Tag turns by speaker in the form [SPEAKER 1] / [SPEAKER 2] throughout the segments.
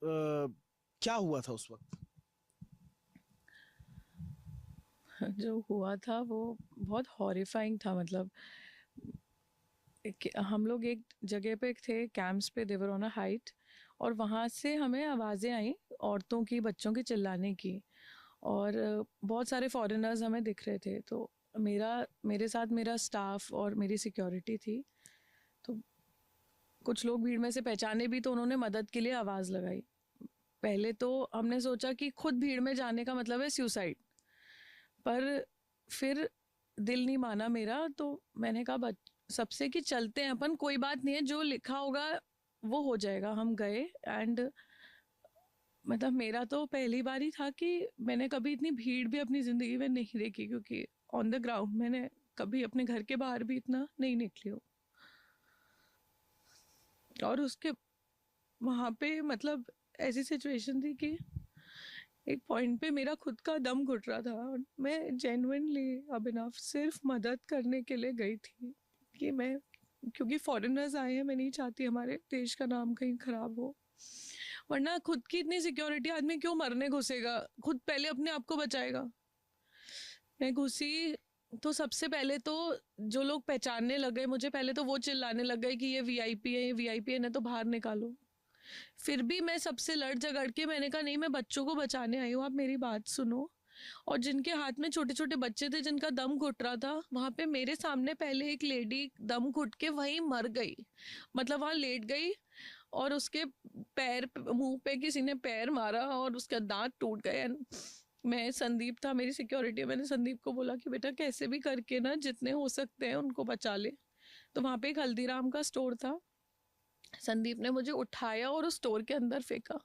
[SPEAKER 1] क्या हुआ था उस वक्त?
[SPEAKER 2] जो हुआ था वो बहुत हॉरिफाइंग था। मतलब हम लोग एक जगह पे थे, कैंप्स पे, देवर ऑन अ हाइट, और वहाँ से हमें आवाज़ें आई औरतों की, बच्चों की चिल्लाने की। और बहुत सारे फॉरेनर्स हमें दिख रहे थे। तो मेरे साथ मेरा स्टाफ और मेरी सिक्योरिटी थी। तो कुछ लोग भीड़ में से पहचाने भी, तो उन्होंने मदद के लिए आवाज़ लगाई। पहले तो हमने सोचा कि खुद भीड़ में जाने का मतलब है सुसाइड, पर फिर दिल नहीं माना मेरा। तो मैंने कहा सबसे कि चलते हैं अपन, कोई बात नहीं है, जो लिखा होगा वो हो जाएगा। हम गए एंड मतलब मेरा तो पहली बार ही था कि मैंने कभी इतनी भीड़ भी अपनी ज़िंदगी में नहीं देखी, क्योंकि ऑन द ग्राउंड मैंने कभी अपने घर के बाहर भी इतना नहीं निकली हूँ। और उसके वहाँ पे मतलब ऐसी सिचुएशन थी कि एक पॉइंट पे मेरा खुद का दम घुट रहा था, और मैं जेन्युइनली अभिनव सिर्फ मदद करने के लिए गई थी। कि मैं, क्योंकि फॉरेनर्स आए हैं, मैं नहीं चाहती हमारे देश का नाम कहीं खराब हो। वरना खुद की इतनी सिक्योरिटी आदमी क्यों मरने घुसेगा, खुद पहले अपने आप को बचाएगा। मैं घुसी तो सबसे पहले तो जो लोग पहचानने लगे मुझे, पहले तो वो चिल्लाने लग गए कि ये वीआईपी है, ये वीआईपी है, ना तो बाहर निकालो। फिर भी मैं सबसे लड़ झगड़ के मैंने कहा नहीं, मैं बच्चों को बचाने आई हूँ, आप मेरी बात सुनो। और जिनके हाथ में छोटे छोटे बच्चे थे, जिनका दम घुट रहा था, वहां पे मेरे सामने पहले एक लेडी दम घुट के वहीं मर गई। मतलब वहां लेट गई, और उसके मुंह पे किसी ने पैर मारा और उसका दांत टूट गए। मैं, संदीप था मेरी सिक्योरिटी, मैंने संदीप को बोला कि बेटा कैसे भी करके ना जितने हो सकते हैं उनको बचा ले। तो वहां पे एक हल्दीराम का स्टोर था। संदीप ने मुझे उठाया और उस स्टोर के अंदर फेंका।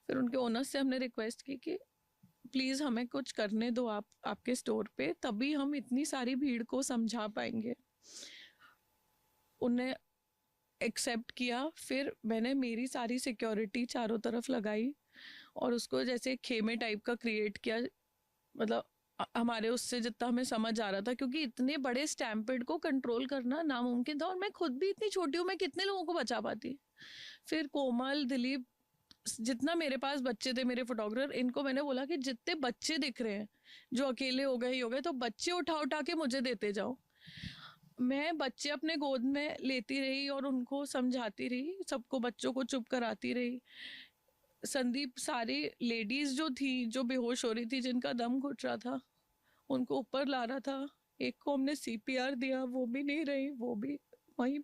[SPEAKER 2] फिर उनके ओनर से हमने रिक्वेस्ट की कि प्लीज़ हमें कुछ करने दो, आप आपके स्टोर पे, तभी हम इतनी सारी भीड़ को समझा पाएंगे। उनने एक्सेप्ट किया। फिर मैंने मेरी सारी सिक्योरिटी चारों तरफ लगाई और उसको जैसे खेमे टाइप का क्रिएट किया। मतलब हमारे उससे जितना हमें समझ आ रहा था, क्योंकि इतने बड़े स्टैम्पेड को कंट्रोल करना नामुमकिन था, और मैं खुद भी इतनी छोटी हूँ, मैं कितने लोगों को बचा पाती। फिर कोमल, दिलीप, जितना मेरे पास बच्चे थे, मेरे फोटोग्राफर, इनको मैंने बोला कि जितने बच्चे दिख रहे हैं, जो अकेले हो गए ही हो गए, तो बच्चे उठा उठा के मुझे देते जाओ। मैं बच्चे अपने गोद में लेती रही और उनको समझाती रही, सबको बच्चों को चुप कराती रही। संदीप सारी लेडीज जो थी, जो बेहोश हो रही थी, जिनका दम घुट रहा था, उनको ऊपर ला रहा था। एक को हमने सीपीआर दिया, वो भी नहीं रही, वो भी वहीं